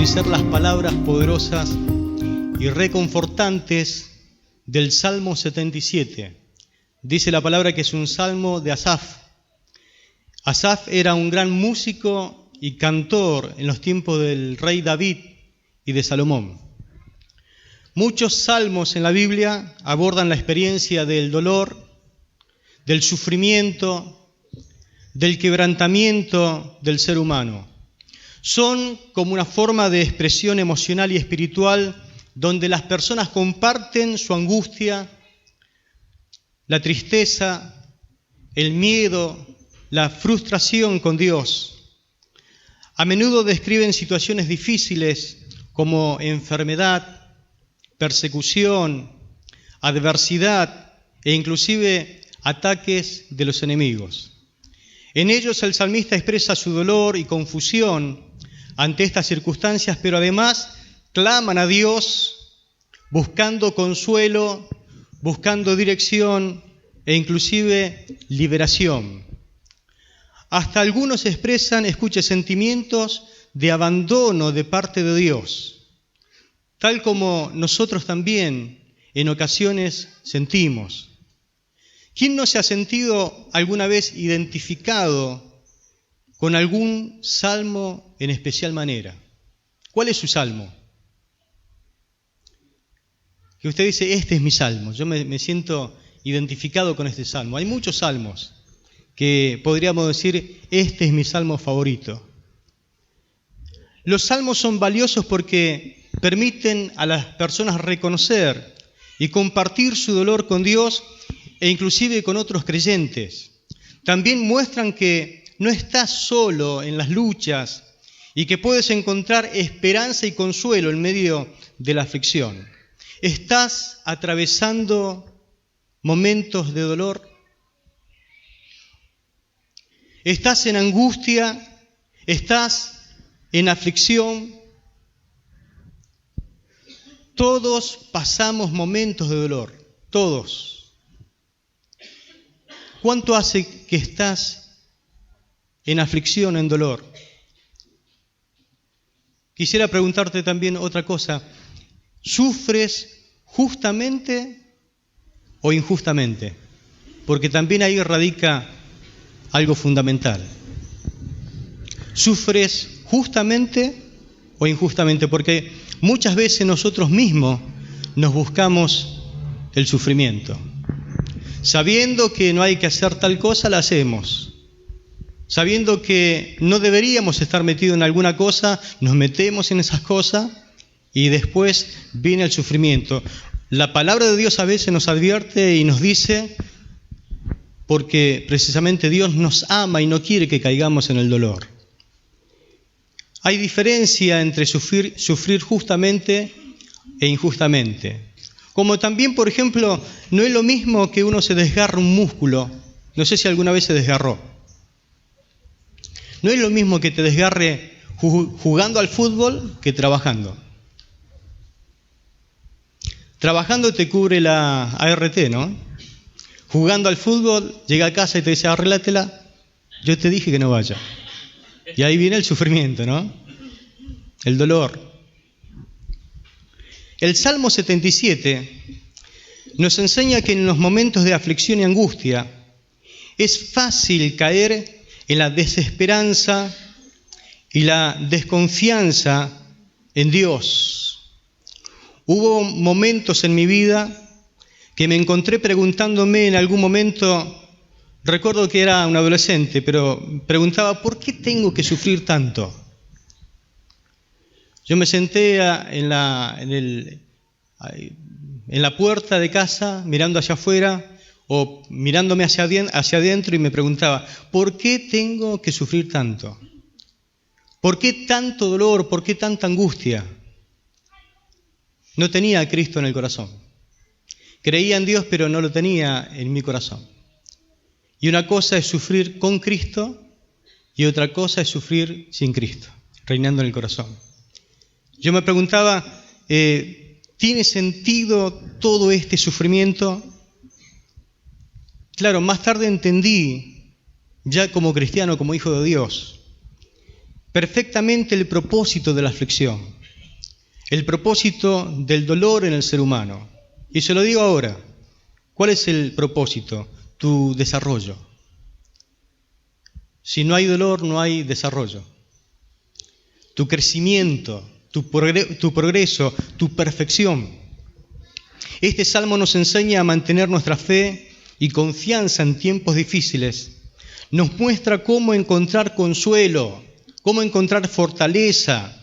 profundizar las palabras poderosas y reconfortantes del Salmo 77. Dice la palabra que es un salmo de Asaf. Asaf era un gran músico y cantor en los tiempos del rey David y de Salomón. Muchos salmos en la Biblia abordan la experiencia del dolor, del sufrimiento, del quebrantamiento del ser humano. Son como una forma de expresión emocional y espiritual donde las personas comparten su angustia, la tristeza, el miedo, la frustración con Dios. A menudo describen situaciones difíciles como enfermedad, persecución, adversidad e inclusive ataques de los enemigos. En ellos el salmista expresa su dolor y confusión ante estas circunstancias, pero además claman a Dios buscando consuelo, buscando dirección e inclusive liberación. Hasta algunos expresan, sentimientos de abandono de parte de Dios, tal como nosotros también en ocasiones sentimos. ¿Quién no se ha sentido alguna vez identificado con algún salmo en especial manera? ¿Cuál es su salmo? Que usted dice, este es mi salmo, yo me siento identificado con este salmo. Hay muchos salmos que podríamos decir, este es mi salmo favorito. Los salmos son valiosos porque permiten a las personas reconocer y compartir su dolor con Dios e inclusive con otros creyentes. También muestran que no estás solo en las luchas y que puedes encontrar esperanza y consuelo en medio de la aflicción. ¿Estás atravesando momentos de dolor? ¿Estás en angustia? ¿Estás en aflicción? Todos pasamos momentos de dolor, todos. ¿Cuánto hace que estás en aflicción, en dolor? Quisiera preguntarte también otra cosa. ¿Sufres justamente o injustamente? Porque también ahí radica algo fundamental. ¿Sufres justamente o injustamente? Porque muchas veces nosotros mismos nos buscamos el sufrimiento. Sabiendo que no hay que hacer tal cosa, la hacemos. Sabiendo que no deberíamos estar metidos en alguna cosa, nos metemos en esas cosas y después viene el sufrimiento. La palabra de Dios a veces nos advierte y nos dice, porque precisamente Dios nos ama y no quiere que caigamos en el dolor. Hay diferencia entre sufrir justamente e injustamente. Como también, por ejemplo, no es lo mismo que uno se desgarre un músculo. No sé si alguna vez se desgarró. No es lo mismo que te desgarre jugando al fútbol que trabajando. Trabajando te cubre la ART, ¿no? Jugando al fútbol, llega a casa y te dice, arréglatela, yo te dije que no vaya. Y ahí viene el sufrimiento, ¿no? El dolor. El Salmo 77 nos enseña que en los momentos de aflicción y angustia es fácil caer en la desesperanza y la desconfianza en Dios. Hubo momentos en mi vida que me encontré preguntándome en algún momento, recuerdo que era un adolescente, pero preguntaba, ¿por qué tengo que sufrir tanto? Yo me senté en la puerta de casa, mirando hacia afuera o mirándome hacia adentro y me preguntaba, ¿por qué tengo que sufrir tanto? ¿Por qué tanto dolor? ¿Por qué tanta angustia? No tenía a Cristo en el corazón. Creía en Dios, pero no lo tenía en mi corazón. Y una cosa es sufrir con Cristo y otra cosa es sufrir sin Cristo, reinando en el corazón. Yo me preguntaba, ¿tiene sentido todo este sufrimiento? Claro, más tarde entendí, ya como cristiano, como hijo de Dios, perfectamente el propósito de la aflicción. el propósito del dolor en el ser humano. Y se lo digo ahora, ¿cuál es el propósito? Tu desarrollo. Si no hay dolor, no hay desarrollo. Tu crecimiento, tu progreso, tu perfección. Este salmo nos enseña a mantener nuestra fe y confianza en tiempos difíciles. Nos muestra cómo encontrar consuelo, cómo encontrar fortaleza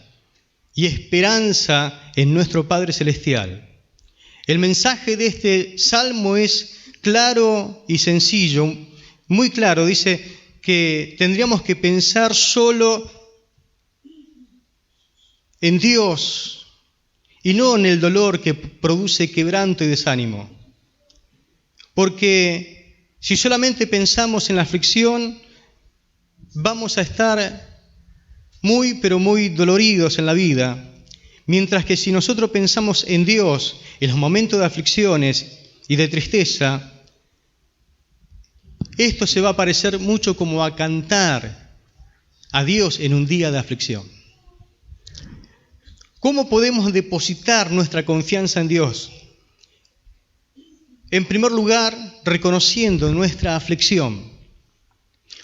y esperanza en nuestro Padre Celestial. El mensaje de este salmo es claro y sencillo, muy claro. Dice que tendríamos que pensar solo en Dios y no en el dolor que produce quebranto y desánimo. Porque si solamente pensamos en la aflicción, vamos a estar muy, pero muy doloridos en la vida. Mientras que si nosotros pensamos en Dios en los momentos de aflicciones y de tristeza, esto se va a parecer mucho como a cantar a Dios en un día de aflicción. ¿Cómo podemos depositar nuestra confianza en Dios? En primer lugar, reconociendo nuestra aflicción.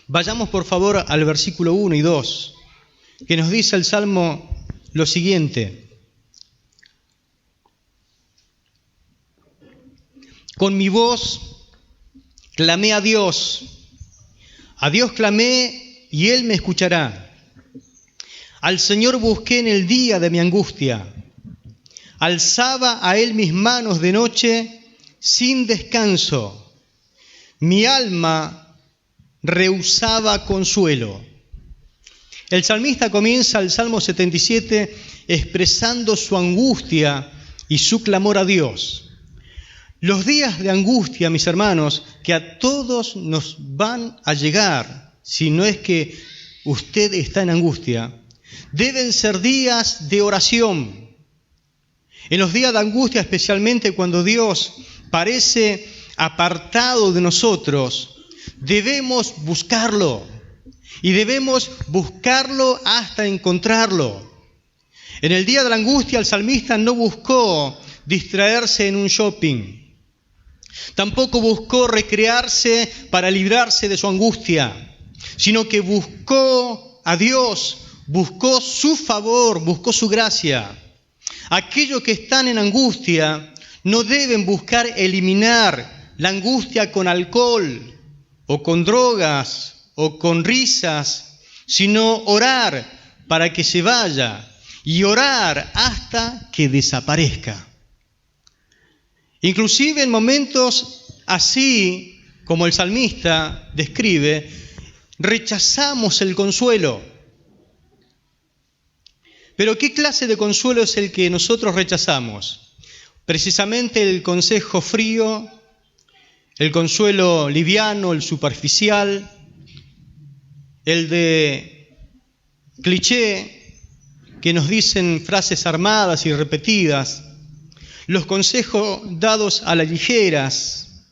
Vayamos por favor al versículo 1 y 2, que nos dice el Salmo lo siguiente. Con mi voz clamé a Dios clamé y Él me escuchará. Al Señor busqué en el día de mi angustia, alzaba a Él mis manos de noche sin descanso. Mi alma rehusaba consuelo. El salmista comienza el Salmo 77 expresando su angustia y su clamor a Dios. Los días de angustia, mis hermanos, que a todos nos van a llegar, si no es que usted está en angustia, deben ser días de oración. En los días de angustia, especialmente cuando Dios parece apartado de nosotros, debemos buscarlo. Y debemos buscarlo hasta encontrarlo. En el día de la angustia, el salmista no buscó distraerse en un shopping. Tampoco buscó recrearse para librarse de su angustia, sino que buscó a Dios, buscó su favor, buscó su gracia. Aquellos que están en angustia no deben buscar eliminar la angustia con alcohol o con drogas o con risas, sino orar para que se vaya y orar hasta que desaparezca. Inclusive en momentos así, como el salmista describe, rechazamos el consuelo. Pero ¿qué clase de consuelo es el que nosotros rechazamos? Precisamente el consejo frío, el consuelo liviano, el superficial, el de cliché, que nos dicen frases armadas y repetidas, los consejos dados a las ligeras.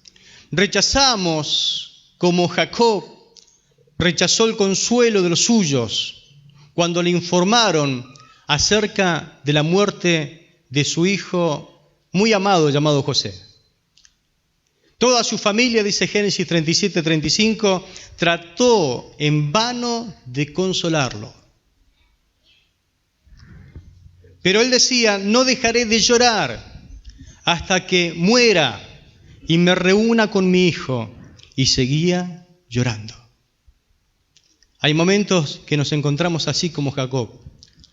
Rechazamos, como Jacob rechazó el consuelo de los suyos cuando le informaron acerca de la muerte de su hijo muy amado llamado José. Toda su familia, dice Génesis 37-35, trató en vano de consolarlo. Pero él decía, no dejaré de llorar hasta que muera y me reúna con mi hijo. Y seguía llorando. Hay momentos que nos encontramos así como Jacob.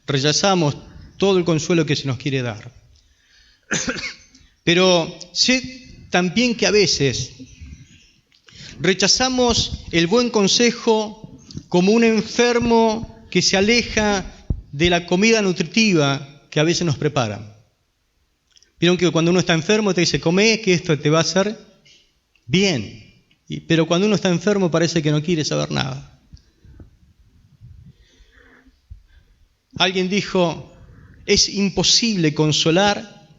Rechazamos todo el consuelo que se nos quiere dar. Pero sé también que a veces rechazamos el buen consejo como un enfermo que se aleja de la comida nutritiva que a veces nos preparan. Vieron que cuando uno está enfermo te dice, come que esto te va a hacer bien. Pero cuando uno está enfermo parece que no quiere saber nada. Alguien dijo, es imposible consolar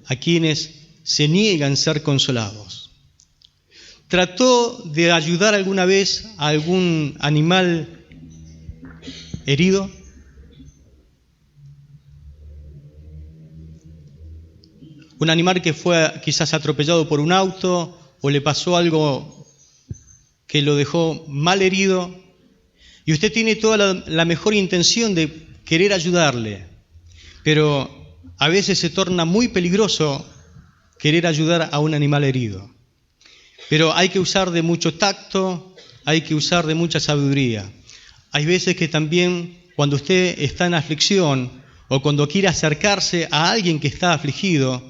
a quienes se niegan a ser consolados. ¿Trató de ayudar alguna vez a algún animal herido? un animal que fue quizás atropellado por un auto o le pasó algo que lo dejó mal herido, y usted tiene toda la mejor intención de querer ayudarle, pero a veces se torna muy peligroso querer ayudar a un animal herido. Pero hay que usar de mucho tacto, hay que usar de mucha sabiduría. Hay veces que también cuando usted está en aflicción o cuando quiere acercarse a alguien que está afligido,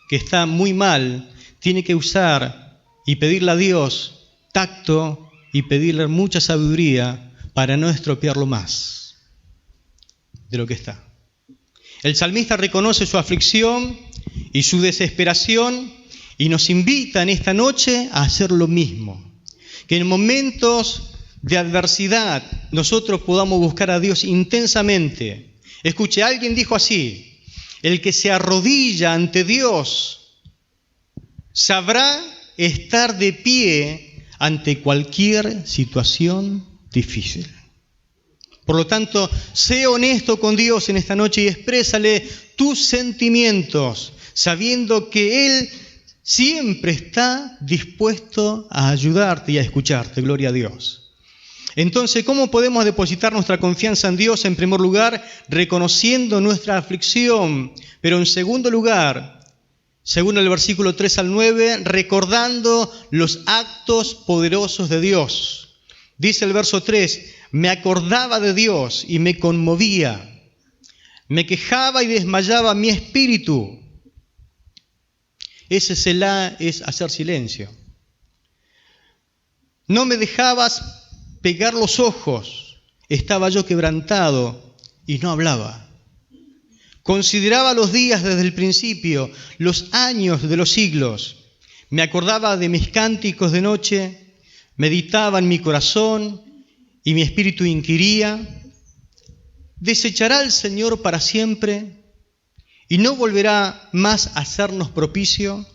que está muy mal, tiene que usar y pedirle a Dios tacto y pedirle mucha sabiduría para no estropearlo más de lo que está. El salmista reconoce su aflicción y su desesperación y nos invita en esta noche a hacer lo mismo. Que en momentos de adversidad nosotros podamos buscar a Dios intensamente. Escuche, alguien dijo así: el que se arrodilla ante Dios sabrá estar de pie ante cualquier situación difícil. Por lo tanto, sé honesto con Dios en esta noche y exprésale tus sentimientos, sabiendo que Él siempre está dispuesto a ayudarte y a escucharte. Gloria a Dios. Entonces, ¿cómo podemos depositar nuestra confianza en Dios? En primer lugar, reconociendo nuestra aflicción, pero en segundo lugar, según el versículo 3 al 9, recordando los actos poderosos de Dios. Dice el verso 3, me acordaba de Dios y me conmovía, me quejaba y desmayaba mi espíritu. Ese Selah es hacer silencio. No me dejabas pegar los ojos, estaba yo quebrantado y no hablaba. Consideraba los días desde el principio, los años de los siglos. Me acordaba de mis cánticos de noche, meditaba en mi corazón y mi espíritu inquiría. ¿Desechará el Señor para siempre y no volverá más a hacernos propicio?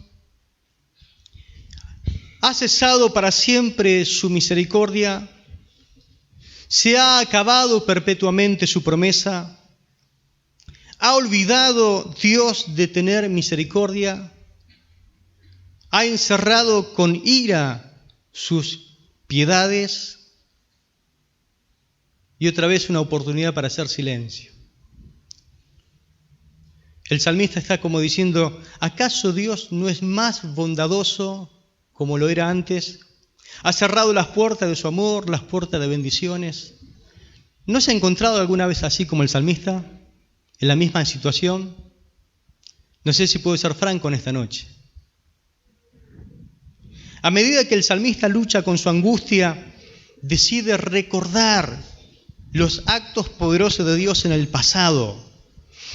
¿Ha cesado para siempre su misericordia? ¿Se ha acabado perpetuamente su promesa? ¿Ha olvidado Dios de tener misericordia? ¿Ha encerrado con ira sus piedades? Y otra vez una oportunidad para hacer silencio. El salmista está como diciendo, ¿acaso Dios no es más bondadoso como lo era antes? ¿Ha cerrado las puertas de su amor, las puertas de bendiciones? ¿No se ha encontrado alguna vez así como el salmista? ¿En la misma situación? No sé si puedo ser franco en esta noche. A medida que el salmista lucha con su angustia, decide recordar los actos poderosos de Dios en el pasado.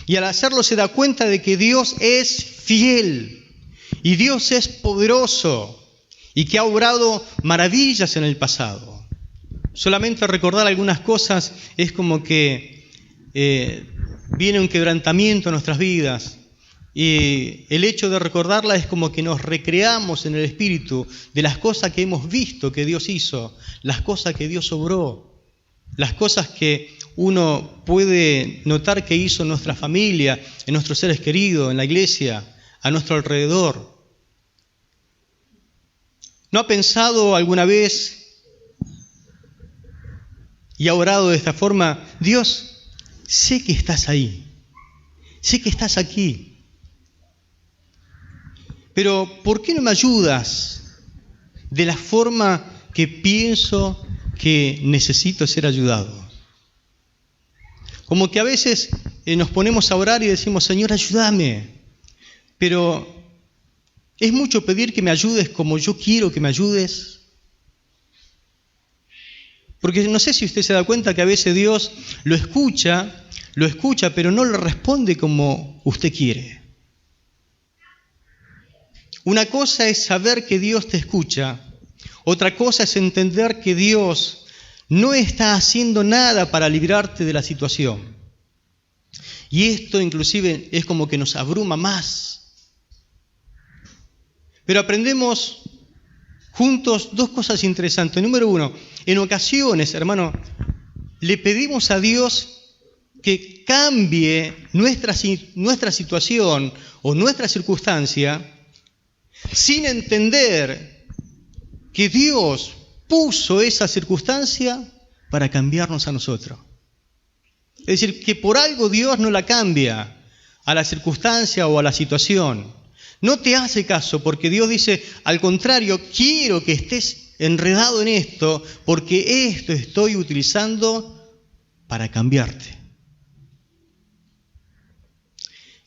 Y al hacerlo se da cuenta de que Dios es fiel y Dios es poderoso y que ha obrado maravillas en el pasado. Solamente recordar algunas cosas es como que viene un quebrantamiento a nuestras vidas. Y el hecho de recordarla es como que nos recreamos en el espíritu de las cosas que hemos visto que Dios hizo, las cosas que Dios obró, las cosas que uno puede notar que hizo en nuestra familia, en nuestros seres queridos, en la iglesia, a nuestro alrededor. ¿No ha pensado alguna vez y ha orado de esta forma? Dios, sé que estás ahí, sé que estás aquí. Pero ¿por qué no me ayudas de la forma que pienso que necesito ser ayudado? Como que a veces nos ponemos a orar y decimos, Señor, ayúdame. Pero ¿es mucho pedir que me ayudes como yo quiero que me ayudes? Porque no sé si usted se da cuenta que a veces Dios lo escucha, pero no le responde como usted quiere. Una cosa es saber que Dios te escucha, otra cosa es entender que Dios no está haciendo nada para librarte de la situación. Y esto inclusive es como que nos abruma más. Pero aprendemos juntos dos cosas interesantes. Número uno, en ocasiones, hermano, le pedimos a Dios que cambie nuestra situación o nuestra circunstancia sin entender que Dios puso esa circunstancia para cambiarnos a nosotros. Es decir, que por algo Dios no la cambia a la circunstancia o a la situación. No te hace caso porque Dios dice, al contrario, quiero que estés enredado en esto porque esto estoy utilizando para cambiarte.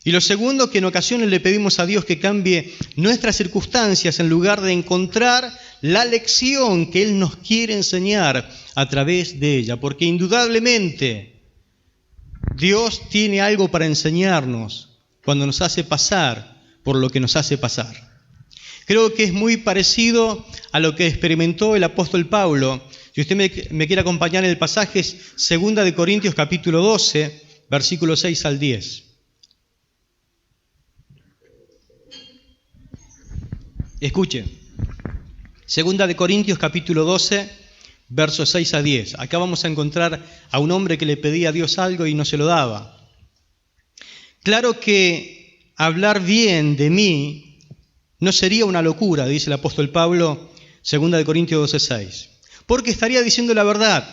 Y lo segundo, que en ocasiones le pedimos a Dios que cambie nuestras circunstancias en lugar de encontrar la lección que Él nos quiere enseñar a través de ella. Porque indudablemente Dios tiene algo para enseñarnos cuando nos hace pasar por lo que nos hace pasar. Creo que es muy parecido a lo que experimentó el apóstol Pablo. Si usted me quiere acompañar en el pasaje, es 2 Corintios capítulo 12, versículos 6 al 10. Escuche, 2 Corintios capítulo 12, versos 6 a 10. Acá vamos a encontrar a un hombre que le pedía a Dios algo y no se lo daba. Claro que hablar bien de mí no sería una locura, dice el apóstol Pablo, 2 Corintios 12, 6. Porque estaría diciendo la verdad.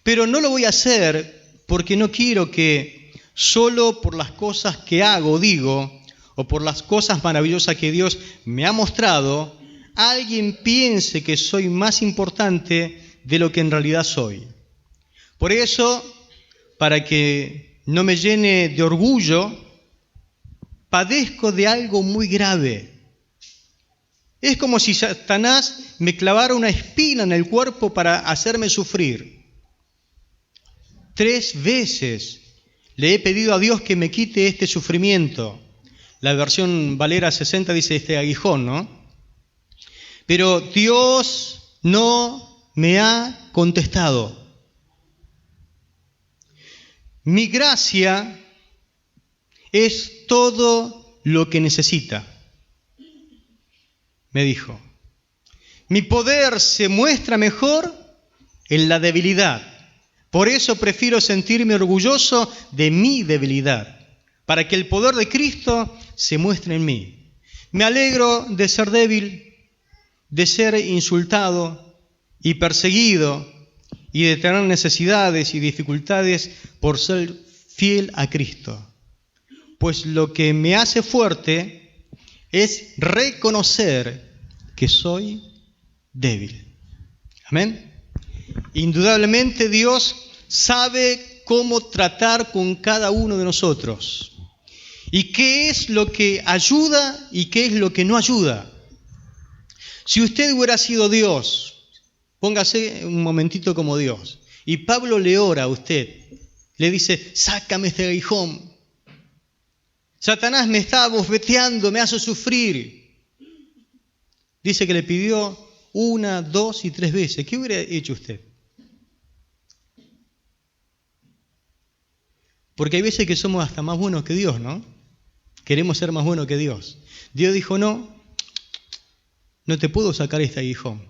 Pero no lo voy a hacer porque no quiero que solo por las cosas que hago o digo, o por las cosas maravillosas que Dios me ha mostrado, alguien piense que soy más importante de lo que en realidad soy. Por eso, para que no me llene de orgullo, padezco de algo muy grave. Es como si Satanás me clavara una espina en el cuerpo para hacerme sufrir. 3 veces le he pedido a Dios que me quite este sufrimiento. La versión Valera 60 dice este aguijón, ¿no? Pero Dios no me ha contestado. Mi gracia es todo lo que necesita, me dijo. Mi poder se muestra mejor en la debilidad. Por eso prefiero sentirme orgulloso de mi debilidad, para que el poder de Cristo se muestre en mí. Me alegro de ser débil, de ser insultado y perseguido y de tener necesidades y dificultades por ser fiel a Cristo. Pues lo que me hace fuerte es reconocer que soy débil. Amén. Indudablemente Dios sabe cómo tratar con cada uno de nosotros. ¿Y qué es lo que ayuda y qué es lo que no ayuda? Si usted hubiera sido Dios, póngase un momentito como Dios, y Pablo le ora a usted, le dice, sácame este aguijón. Satanás me está bofeteando, me hace sufrir. Dice que le pidió 1, 2 y 3 veces. ¿Qué hubiera hecho usted? Porque hay veces que somos hasta más buenos que Dios, ¿no? Queremos ser más buenos que Dios. Dios dijo, no te puedo sacar este aguijón.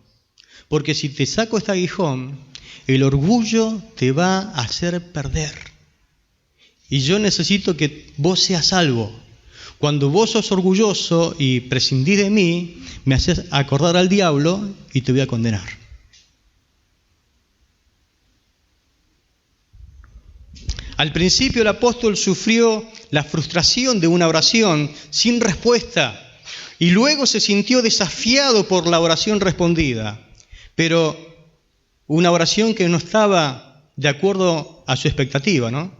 Porque si te saco este aguijón, el orgullo te va a hacer perder. Y yo necesito que vos seas salvo. Cuando vos sos orgulloso y prescindís de mí, me haces acordar al diablo y te voy a condenar. Al principio el apóstol sufrió la frustración de una oración sin respuesta y luego se sintió desafiado por la oración respondida, pero una oración que no estaba de acuerdo a su expectativa, ¿no?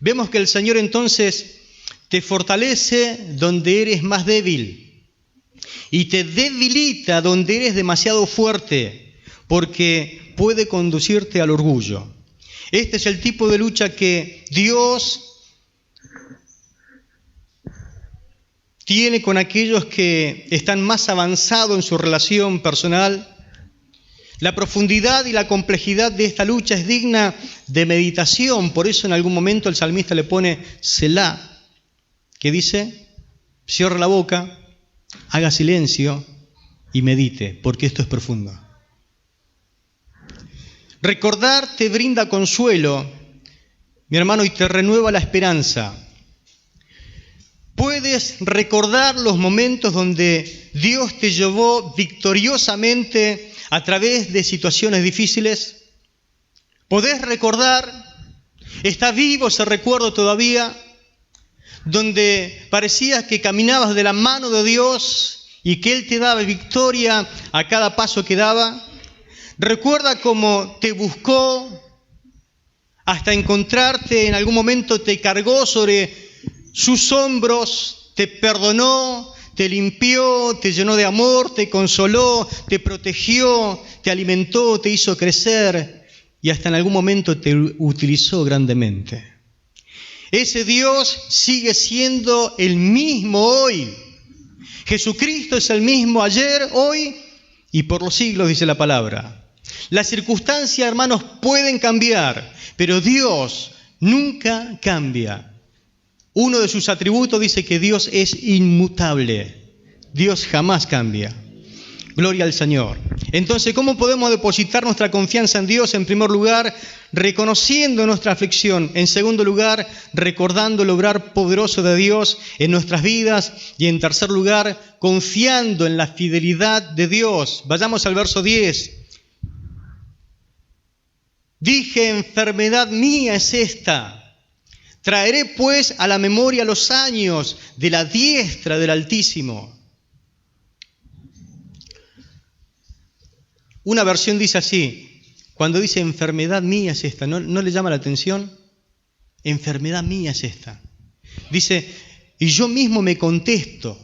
Vemos que el Señor entonces te fortalece donde eres más débil y te debilita donde eres demasiado fuerte, porque puede conducirte al orgullo. Este es el tipo de lucha que Dios tiene con aquellos que están más avanzados en su relación personal. La profundidad y la complejidad de esta lucha es digna de meditación. Por eso en algún momento el salmista le pone Selah, que dice, cierre la boca, haga silencio y medite, porque esto es profundo. Recordar te brinda consuelo mi hermano, y te renueva la esperanza. ¿Puedes recordar los momentos donde Dios te llevó victoriosamente a través de situaciones difíciles? ¿Podés recordar? ¿Está vivo ese recuerdo todavía? Donde parecía que caminabas de la mano de Dios y que Él te daba victoria a cada paso que daba. Recuerda cómo te buscó hasta encontrarte, en algún momento te cargó sobre sus hombros, te perdonó, te limpió, te llenó de amor, te consoló, te protegió, te alimentó, te hizo crecer y hasta en algún momento te utilizó grandemente. Ese Dios sigue siendo el mismo hoy. Jesucristo es el mismo ayer, hoy y por los siglos, dice la palabra. Las circunstancias, hermanos, pueden cambiar, pero Dios nunca cambia. Uno de sus atributos dice que Dios es inmutable. Dios jamás cambia. Gloria al Señor. Entonces, ¿cómo podemos depositar nuestra confianza en Dios? En primer lugar, reconociendo nuestra aflicción. En segundo lugar, recordando el obrar poderoso de Dios en nuestras vidas. Y en tercer lugar, confiando en la fidelidad de Dios. Vayamos al verso 10. Dije, enfermedad mía es esta. Traeré pues a la memoria los años de la diestra del Altísimo. Una versión dice así, cuando dice enfermedad mía es esta, ¿no le llama la atención? Enfermedad mía es esta. Dice, y yo mismo me contesto,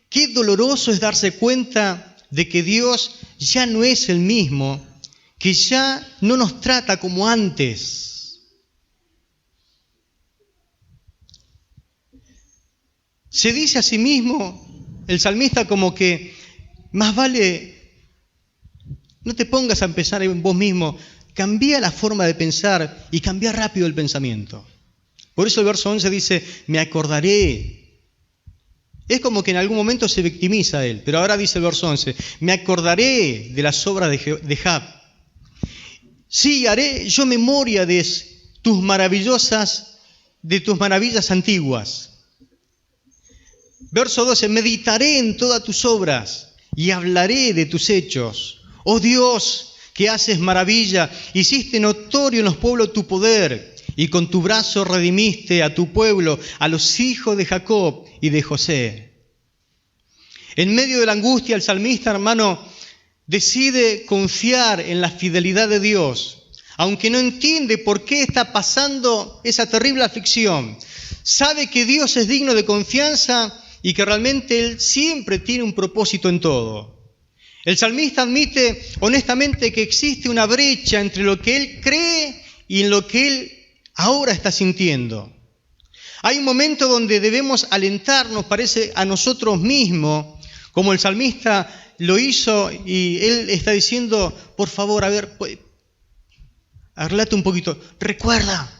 qué doloroso es darse cuenta de que Dios ya no es el mismo, que ya no nos trata como antes. Se dice a sí mismo, el salmista, como que más vale, no te pongas a pensar en vos mismo, cambia la forma de pensar y cambia rápido el pensamiento. Por eso el verso 11 dice, me acordaré. Es como que en algún momento se victimiza él, pero ahora dice el verso 11, me acordaré de las obras de Jab. Sí, haré yo memoria de tus maravillas antiguas. Verso 12, meditaré en todas tus obras y hablaré de tus hechos. Oh Dios, que haces maravilla, hiciste notorio en los pueblos tu poder y con tu brazo redimiste a tu pueblo, a los hijos de Jacob y de José. En medio de la angustia, el salmista, hermano, decide confiar en la fidelidad de Dios, aunque no entiende por qué está pasando esa terrible aflicción. Sabe que Dios es digno de confianza y que realmente Él siempre tiene un propósito en todo. El salmista admite honestamente que existe una brecha entre lo que él cree y en lo que él ahora está sintiendo. Hay un momento donde debemos alentarnos, parece, a nosotros mismos, como el salmista lo hizo y él está diciendo, por favor, a ver, arreglate un poquito, recuerda.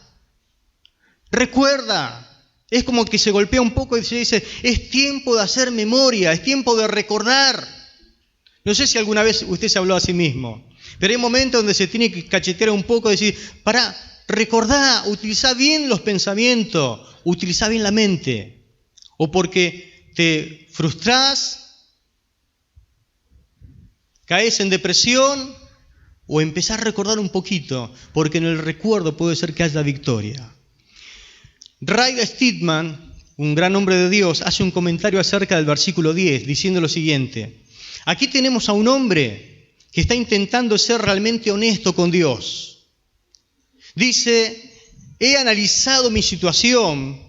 Es como que se golpea un poco y se dice, es tiempo de hacer memoria, es tiempo de recordar. No sé si alguna vez usted se habló a sí mismo, pero hay momentos donde se tiene que cachetear un poco y decir, pará, recordá, utilizá bien los pensamientos, utilizá bien la mente. O porque te frustrás, caes en depresión, o empezás a recordar un poquito, porque en el recuerdo puede ser que haya victoria. Ray Stedman, un gran hombre de Dios, hace un comentario acerca del versículo 10, diciendo lo siguiente. Aquí tenemos a un hombre que está intentando ser realmente honesto con Dios. Dice, he analizado mi situación,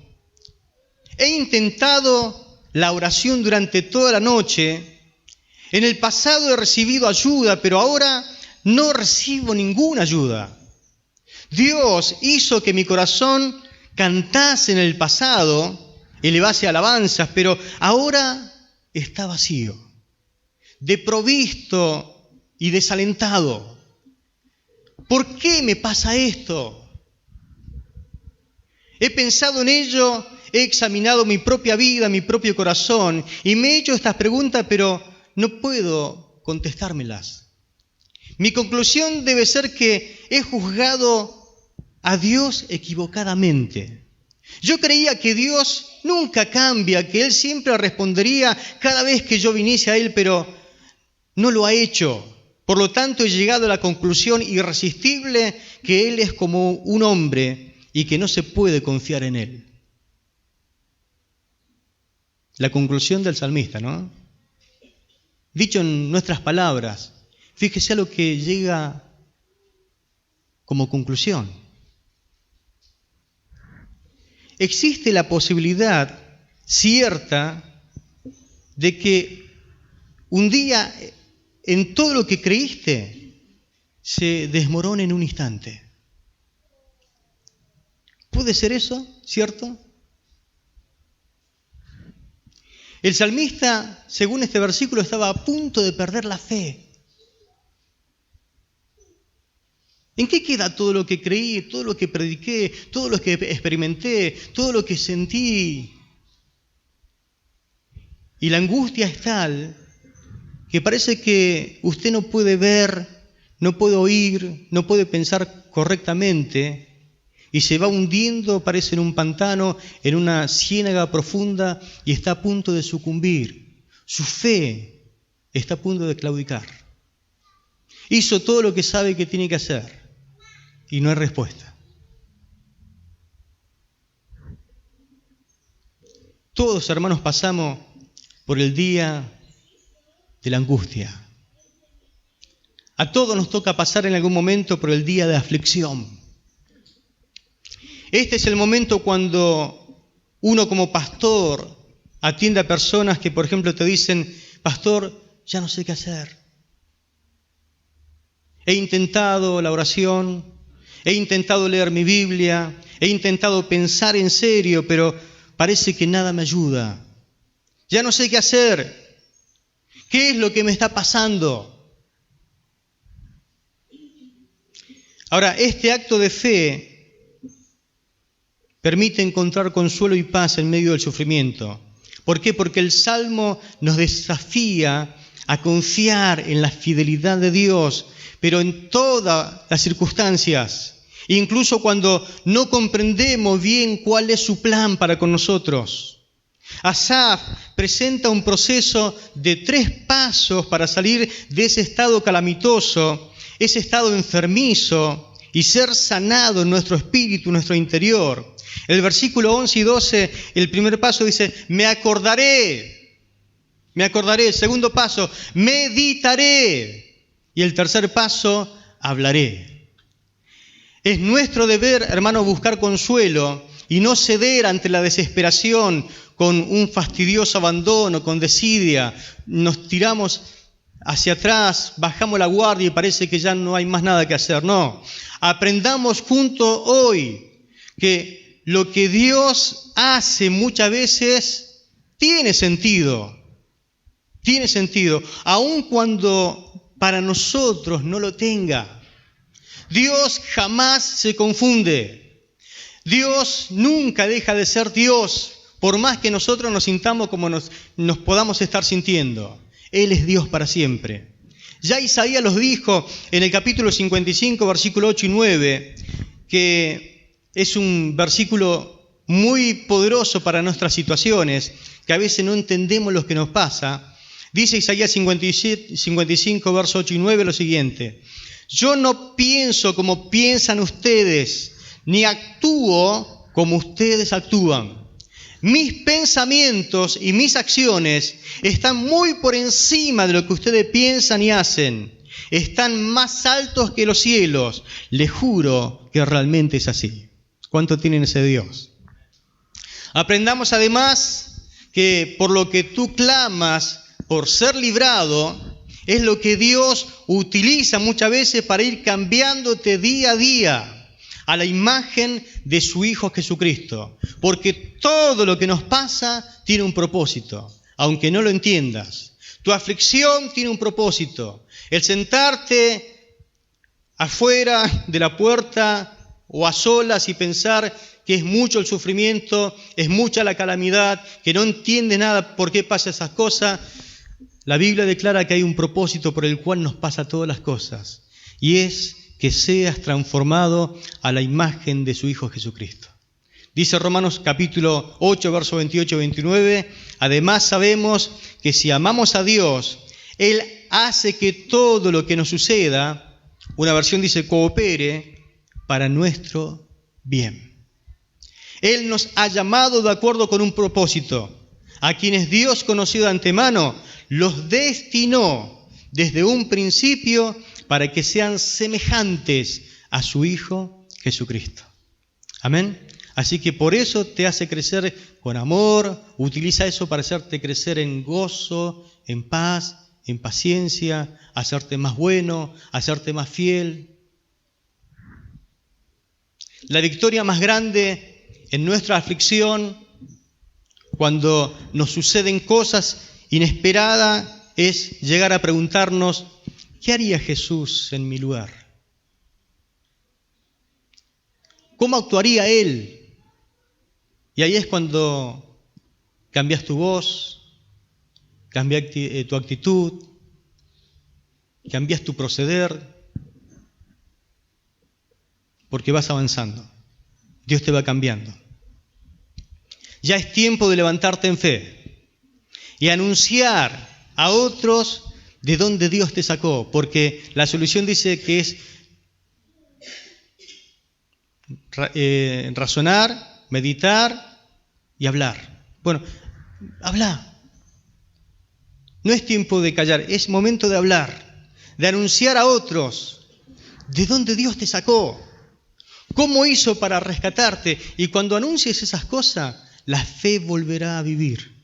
he intentado la oración durante toda la noche, en el pasado he recibido ayuda, pero ahora no recibo ninguna ayuda. Dios hizo que mi corazón cantase en el pasado, elevase alabanzas, pero ahora está vacío, desprovisto y desalentado. ¿Por qué me pasa esto? He pensado en ello, he examinado mi propia vida, mi propio corazón, y me he hecho estas preguntas, pero no puedo contestármelas. Mi conclusión debe ser que he juzgado a Dios equivocadamente. Yo creía que Dios nunca cambia, que Él siempre respondería cada vez que yo viniese a Él, pero no lo ha hecho. Por lo tanto, he llegado a la conclusión irresistible que Él es como un hombre y que no se puede confiar en Él. La conclusión del salmista, ¿no? Dicho en nuestras palabras, fíjese a lo que llega como conclusión. Existe la posibilidad cierta de que un día en todo lo que creíste se desmorone en un instante. ¿Puede ser eso, cierto? El salmista, según este versículo, estaba a punto de perder la fe. ¿En qué queda todo lo que creí, todo lo que prediqué, todo lo que experimenté, todo lo que sentí? Y la angustia es tal que parece que usted no puede ver, no puede oír, no puede pensar correctamente y se va hundiendo, parece en un pantano, en una ciénaga profunda y está a punto de sucumbir. Su fe está a punto de claudicar. Hizo todo lo que sabe que tiene que hacer y no hay respuesta. Todos, hermanos, pasamos por el día de la angustia. A todos nos toca pasar en algún momento por el día de aflicción. Este es el momento cuando uno como pastor atiende a personas que, por ejemplo, te dicen: pastor, ya no sé qué hacer. He intentado la oración, he intentado leer mi Biblia, he intentado pensar en serio, pero parece que nada me ayuda. Ya no sé qué hacer. ¿Qué es lo que me está pasando? Ahora, este acto de fe permite encontrar consuelo y paz en medio del sufrimiento. ¿Por qué? Porque el Salmo nos desafía a confiar en la fidelidad de Dios, pero en todas las circunstancias, incluso cuando no comprendemos bien cuál es su plan para con nosotros. Asaf presenta un proceso de 3 pasos para salir de ese estado calamitoso, ese estado enfermizo y ser sanado en nuestro espíritu, en nuestro interior. El versículo 11 y 12, el primer paso dice: me acordaré. El segundo paso, meditaré. Y el tercer paso, hablaré. Es nuestro deber, hermano, buscar consuelo y no ceder ante la desesperación con un fastidioso abandono, con desidia. Nos tiramos hacia atrás, bajamos la guardia y parece que ya no hay más nada que hacer. No, aprendamos juntos hoy que lo que Dios hace muchas veces tiene sentido, aun cuando para nosotros no lo tenga. Dios jamás se confunde. Dios nunca deja de ser Dios, por más que nosotros nos sintamos como nos podamos estar sintiendo. Él es Dios para siempre. Ya Isaías los dijo en el capítulo 55, versículo 8 y 9, que es un versículo muy poderoso para nuestras situaciones, que a veces no entendemos lo que nos pasa. Dice Isaías 55, verso 8 y 9 lo siguiente: yo no pienso como piensan ustedes, ni actúo como ustedes actúan. Mis pensamientos y mis acciones están muy por encima de lo que ustedes piensan y hacen. Están más altos que los cielos. Les juro que realmente es así. ¿Cuánto tienen ese Dios? Aprendamos además que por lo que tú clamas por ser librado, es lo que Dios utiliza muchas veces para ir cambiándote día a día a la imagen de su Hijo Jesucristo. Porque todo lo que nos pasa tiene un propósito, aunque no lo entiendas. Tu aflicción tiene un propósito. El sentarte afuera de la puerta o a solas y pensar que es mucho el sufrimiento, es mucha la calamidad, que no entiende nada por qué pasa esas cosas. La Biblia declara que hay un propósito por el cual nos pasa todas las cosas. Y es que seas transformado a la imagen de su Hijo Jesucristo. Dice Romanos capítulo 8, verso 28-29, además sabemos que si amamos a Dios, Él hace que todo lo que nos suceda, una versión dice coopere, para nuestro bien. Él nos ha llamado de acuerdo con un propósito. A quienes Dios conoció de antemano, los destinó desde un principio para que sean semejantes a su Hijo Jesucristo. Amén. Así que por eso te hace crecer con amor, utiliza eso para hacerte crecer en gozo, en paz, en paciencia, hacerte más bueno, hacerte más fiel. La victoria más grande en nuestra aflicción, cuando nos suceden cosas inesperadas, es llegar a preguntarnos, ¿qué haría Jesús en mi lugar? ¿Cómo actuaría Él? Y ahí es cuando cambias tu voz, cambias tu actitud, cambias tu proceder, porque vas avanzando. Dios te va cambiando. Ya es tiempo de levantarte en fe y anunciar a otros de dónde Dios te sacó, porque la solución dice que es razonar, meditar y hablar. Bueno, habla. No es tiempo de callar, es momento de hablar, de anunciar a otros de dónde Dios te sacó, cómo hizo para rescatarte. Y cuando anuncies esas cosas, la fe volverá a vivir.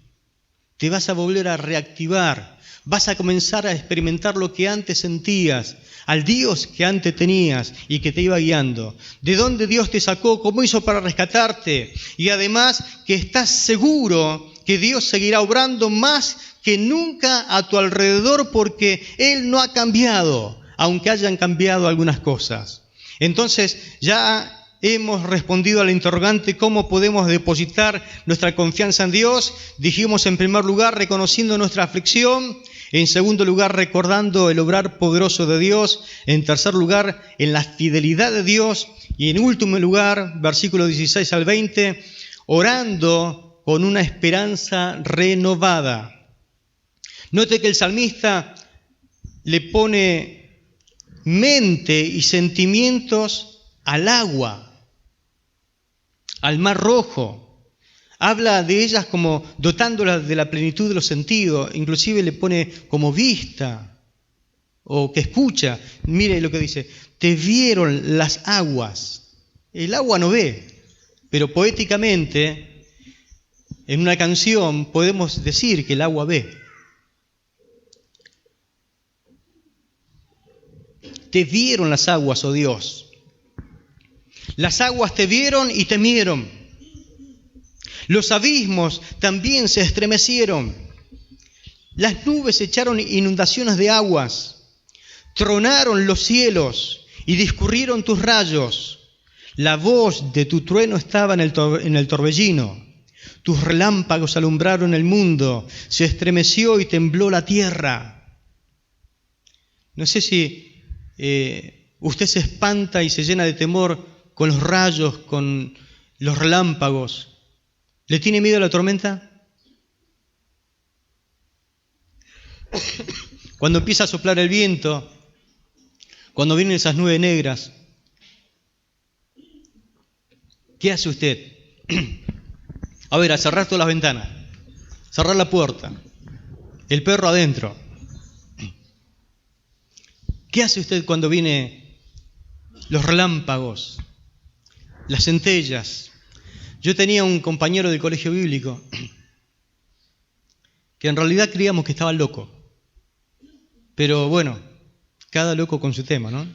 Te vas a volver a reactivar. Vas a comenzar a experimentar lo que antes sentías, al Dios que antes tenías y que te iba guiando. De dónde Dios te sacó, cómo hizo para rescatarte. Y además que estás seguro que Dios seguirá obrando más que nunca a tu alrededor porque Él no ha cambiado, aunque hayan cambiado algunas cosas. Entonces ya hemos respondido al interrogante cómo podemos depositar nuestra confianza en Dios. Dijimos en primer lugar reconociendo nuestra aflicción, en segundo lugar recordando el obrar poderoso de Dios, en tercer lugar en la fidelidad de Dios y en último lugar, versículos 16 al 20, orando con una esperanza renovada. Note que el salmista le pone mente y sentimientos al agua, al mar rojo. Habla de ellas como dotándolas de la plenitud de los sentidos, inclusive le pone como vista o que escucha. Mire lo que dice, te vieron las aguas. El agua no ve, pero poéticamente en una canción podemos decir que el agua ve. Te vieron las aguas, oh Dios. Las aguas te vieron y temieron. Los abismos también se estremecieron. Las nubes echaron inundaciones de aguas. Tronaron los cielos y discurrieron tus rayos. La voz de tu trueno estaba en el torbellino. Tus relámpagos alumbraron el mundo. Se estremeció y tembló la tierra. No sé si usted se espanta y se llena de temor con los rayos, con los relámpagos. ¿Le tiene miedo a la tormenta? Cuando empieza a soplar el viento, cuando vienen esas nubes negras, ¿qué hace usted? A ver, a cerrar todas las ventanas, cerrar la puerta, el perro adentro. ¿Qué hace usted cuando vienen los relámpagos, las centellas? Yo tenía un compañero del colegio bíblico que en realidad creíamos que estaba loco. Pero bueno, cada loco con su tema, ¿no?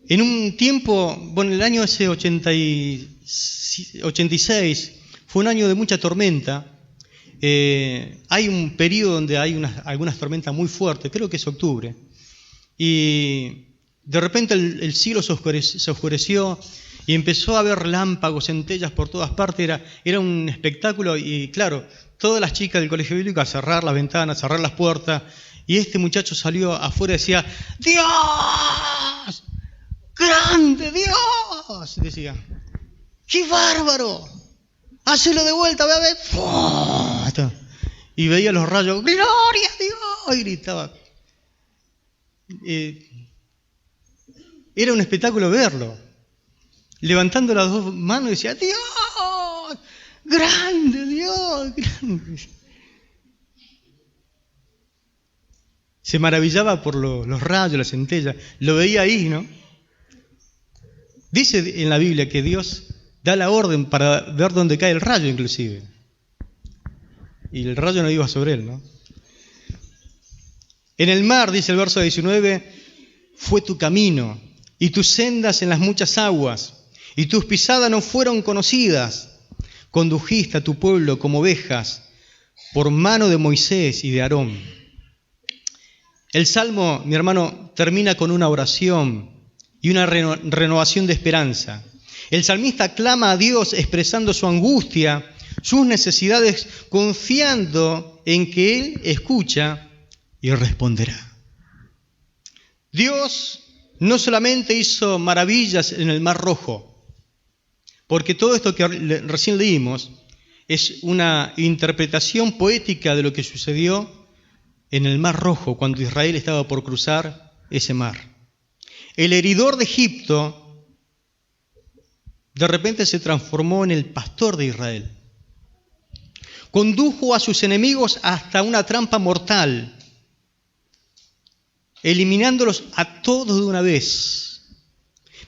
En un tiempo, bueno, el año ese 86 fue un año de mucha tormenta. Hay un periodo donde hay algunas tormentas muy fuertes, creo que es octubre. Y de repente el cielo se oscureció y empezó a haber relámpagos, centellas por todas partes. Era un espectáculo y claro, todas las chicas del colegio bíblico a cerrar las ventanas, a cerrar las puertas. Y este muchacho salió afuera y decía, ¡Dios! decía. ¡Qué bárbaro! ¡Hacelo de vuelta, ve a ver! ¡Fua! Y veía los rayos. ¡Gloria a Dios! Y gritaba. Era un espectáculo verlo. Levantando las dos manos y decía, ¡Dios! ¡Grande, Dios! ¡Grande! Se maravillaba por los rayos, las centellas. Lo veía ahí, ¿no? Dice en la Biblia que Dios da la orden para ver dónde cae el rayo, inclusive. Y el rayo no iba sobre él, ¿no? En el mar, dice el verso 19, fue tu camino, y tus sendas en las muchas aguas, y tus pisadas no fueron conocidas. Condujiste a tu pueblo como ovejas, por mano de Moisés y de Aarón. El Salmo, mi hermano, termina con una oración y una renovación de esperanza. El salmista clama a Dios expresando su angustia, sus necesidades, confiando en que Él escucha y responderá. Dios no solamente hizo maravillas en el Mar Rojo, porque todo esto que recién leímos es una interpretación poética de lo que sucedió en el Mar Rojo cuando Israel estaba por cruzar ese mar. El heridor de Egipto de repente se transformó en el pastor de Israel. Condujo a sus enemigos hasta una trampa mortal, eliminándolos a todos de una vez.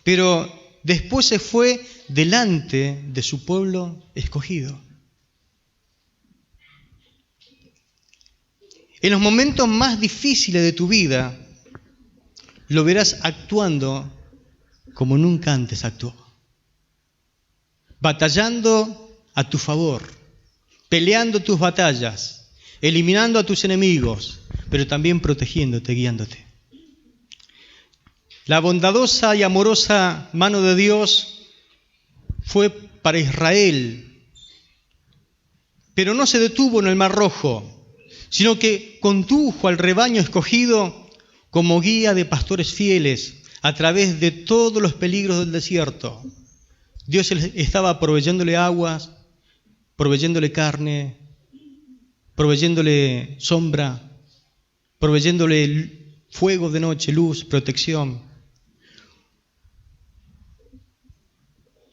Pero después se fue delante de su pueblo escogido. En los momentos más difíciles de tu vida, lo verás actuando como nunca antes actuó. Batallando a tu favor, peleando tus batallas, eliminando a tus enemigos, pero también protegiéndote, guiándote. La bondadosa y amorosa mano de Dios fue para Israel, pero no se detuvo en el Mar Rojo, sino que condujo al rebaño escogido como guía de pastores fieles a través de todos los peligros del desierto. Dios estaba proveyéndole aguas, proveyéndole carne, proveyéndole sombra, proveyéndole fuego de noche, luz, protección.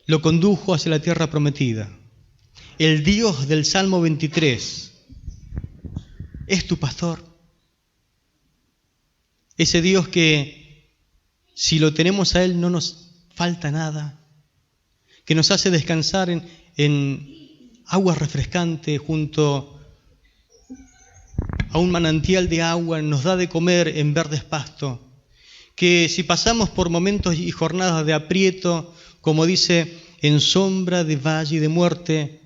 Lo condujo hacia la tierra prometida. El Dios del Salmo 23 es tu pastor. Ese Dios que, si lo tenemos a Él, no nos falta nada. Que nos hace descansar en agua refrescante junto a un manantial de agua, nos da de comer en verdes pastos. Que si pasamos por momentos y jornadas de aprieto, como dice, en sombra de valle y de muerte,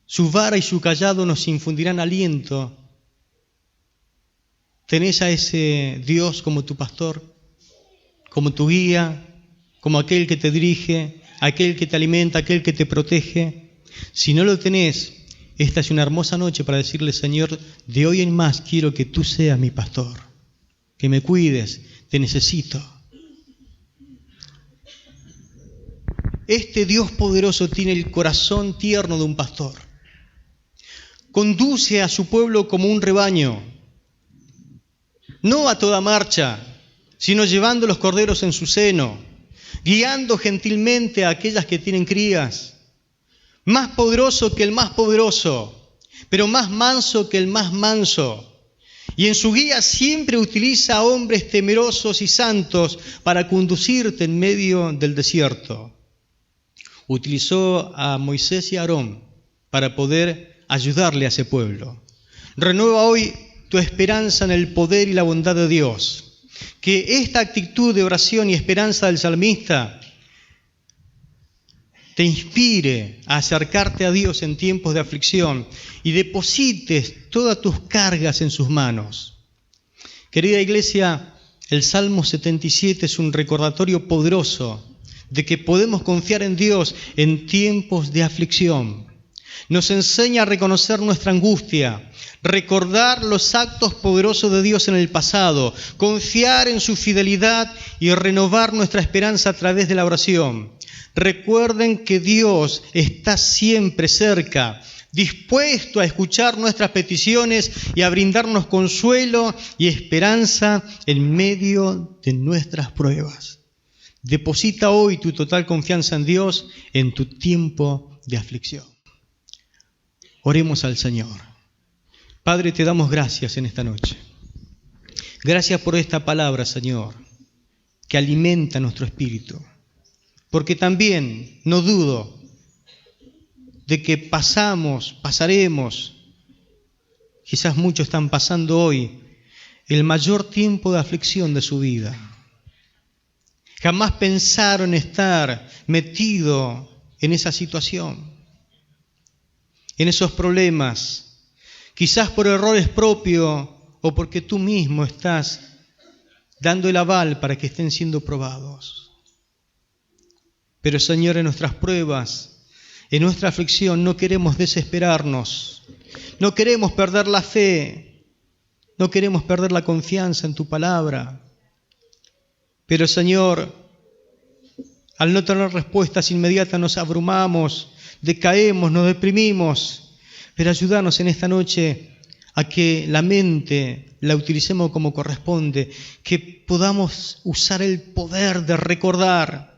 su vara y su cayado nos infundirán aliento. ¿Tenés a ese Dios como tu pastor, como tu guía, como aquel que te dirige, aquel que te alimenta, aquel que te protege? Si no lo tenés, esta es una hermosa noche para decirle, Señor, de hoy en más quiero que tú seas mi pastor, que me cuides, te necesito. Este Dios poderoso tiene el corazón tierno de un pastor. Conduce a su pueblo como un rebaño, no a toda marcha, sino llevando los corderos en su seno, guiando gentilmente a aquellas que tienen crías. Más poderoso que el más poderoso, pero más manso que el más manso. Y en su guía siempre utiliza a hombres temerosos y santos para conducirte en medio del desierto. Utilizó a Moisés y a Aarón para poder ayudarle a ese pueblo. Renueva hoy tu esperanza en el poder y la bondad de Dios. Que esta actitud de oración y esperanza del salmista te inspire a acercarte a Dios en tiempos de aflicción y deposites todas tus cargas en sus manos. Querida iglesia, el Salmo 77 es un recordatorio poderoso de que podemos confiar en Dios en tiempos de aflicción. Nos enseña a reconocer nuestra angustia, recordar los actos poderosos de Dios en el pasado, confiar en su fidelidad y renovar nuestra esperanza a través de la oración. Recuerden que Dios está siempre cerca, dispuesto a escuchar nuestras peticiones y a brindarnos consuelo y esperanza en medio de nuestras pruebas. Deposita hoy tu total confianza en Dios en tu tiempo de aflicción. Oremos al Señor. Padre, te damos gracias en esta noche. Gracias por esta palabra, Señor, que alimenta nuestro espíritu. Porque también no dudo de que pasaremos, quizás muchos están pasando hoy, el mayor tiempo de aflicción de su vida. Jamás pensaron estar metido en esa situación, en esos problemas, quizás por errores propios o porque tú mismo estás dando el aval para que estén siendo probados. Pero Señor, en nuestras pruebas, en nuestra aflicción, no queremos desesperarnos, no queremos perder la fe, no queremos perder la confianza en tu palabra. Pero Señor, al no tener respuestas inmediatas nos abrumamos, decaemos, nos deprimimos. Pero ayúdanos en esta noche a que la mente la utilicemos como corresponde, que podamos usar el poder de recordar.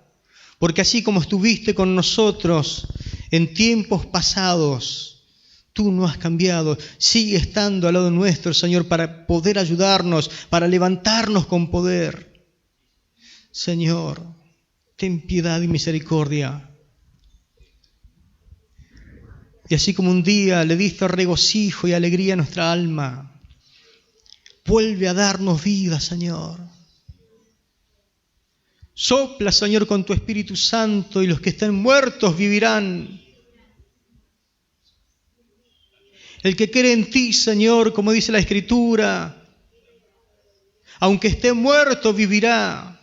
Porque así como estuviste con nosotros en tiempos pasados, tú no has cambiado. Sigue estando al lado nuestro, Señor, para poder ayudarnos, para levantarnos con poder. Señor, ten piedad y misericordia. Y así como un día le diste regocijo y alegría a nuestra alma, vuelve a darnos vida, Señor. Sopla, Señor, con tu Espíritu Santo y los que estén muertos vivirán. El que cree en ti, Señor, como dice la Escritura, aunque esté muerto, vivirá.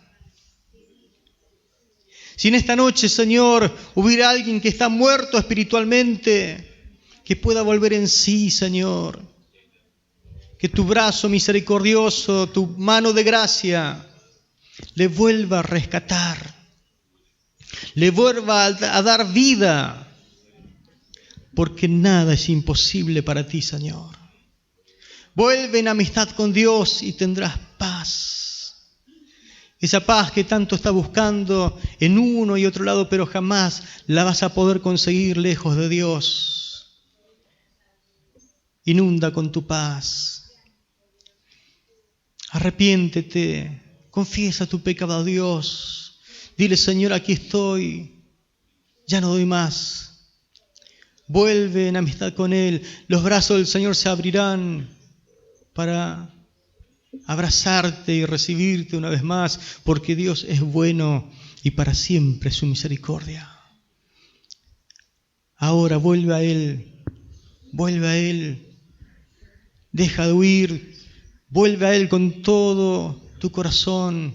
Si en esta noche, Señor, hubiera alguien que está muerto espiritualmente, que pueda volver en sí, Señor. Que tu brazo misericordioso, tu mano de gracia, le vuelva a rescatar, le vuelva a dar vida, porque nada es imposible para ti, Señor. Vuelve en amistad con Dios y tendrás paz. Esa paz que tanto está buscando en uno y otro lado, pero jamás la vas a poder conseguir lejos de Dios. Inunda con tu paz. Arrepiéntete. Confiesa tu pecado a Dios. Dile, Señor, aquí estoy. Ya no doy más. Vuelve en amistad con Él. Los brazos del Señor se abrirán para abrazarte y recibirte una vez más, porque Dios es bueno y para siempre es su misericordia. Ahora vuelve a Él. Vuelve a Él. Deja de huir. Vuelve a Él con todo tu corazón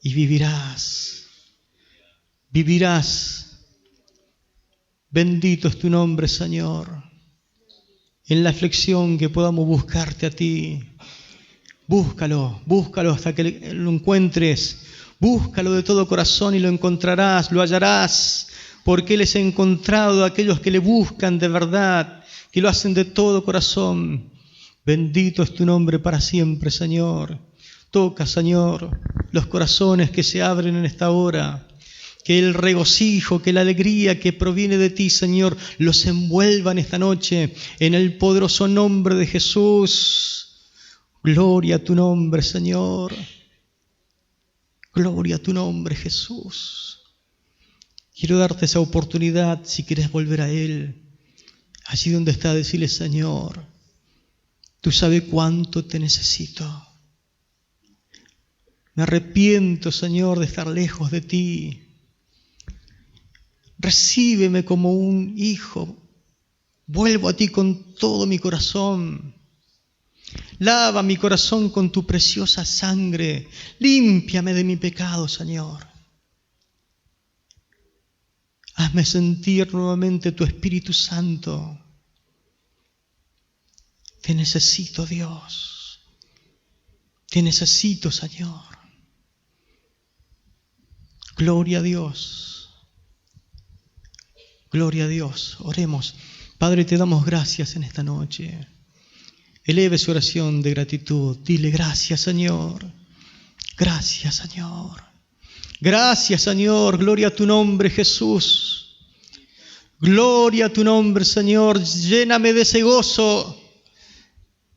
y vivirás. Vivirás. Bendito es tu nombre, Señor. En la aflicción que podamos buscarte a ti. Búscalo hasta que lo encuentres. Búscalo de todo corazón y lo encontrarás, lo hallarás, porque Él es encontrado a aquellos que le buscan de verdad, que lo hacen de todo corazón. Bendito es tu nombre para siempre, Señor. Toca, Señor, los corazones que se abren en esta hora. Que el regocijo, que la alegría que proviene de ti, Señor, los envuelva en esta noche, en el poderoso nombre de Jesús. Gloria a tu nombre, Señor. Gloria a tu nombre, Jesús. Quiero darte esa oportunidad, si quieres volver a Él. Allí donde está, decirle, Señor, tú sabes cuánto te necesito. Me arrepiento, Señor, de estar lejos de ti. Recíbeme como un hijo. Vuelvo a ti con todo mi corazón. Lava mi corazón con tu preciosa sangre. Límpiame de mi pecado, Señor. Hazme sentir nuevamente tu Espíritu Santo. Te necesito, Dios. Te necesito, Señor. Gloria a Dios. Gloria a Dios. Oremos. Padre, te damos gracias en esta noche. Eleve su oración de gratitud. Dile gracias, Señor. Gracias, Señor. Gracias, Señor. Gloria a tu nombre, Jesús. Gloria a tu nombre, Señor. Lléname de ese gozo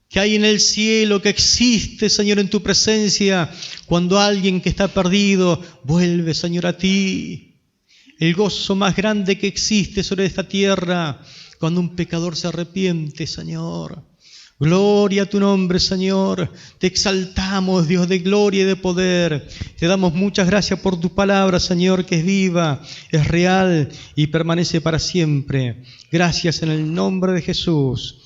que hay en el cielo, que existe, Señor, en tu presencia, cuando alguien que está perdido vuelve, Señor, a ti. El gozo más grande que existe sobre esta tierra, cuando un pecador se arrepiente, Señor. Gloria a tu nombre, Señor. Te exaltamos, Dios de gloria y de poder. Te damos muchas gracias por tu palabra, Señor, que es viva, es real y permanece para siempre. Gracias en el nombre de Jesús.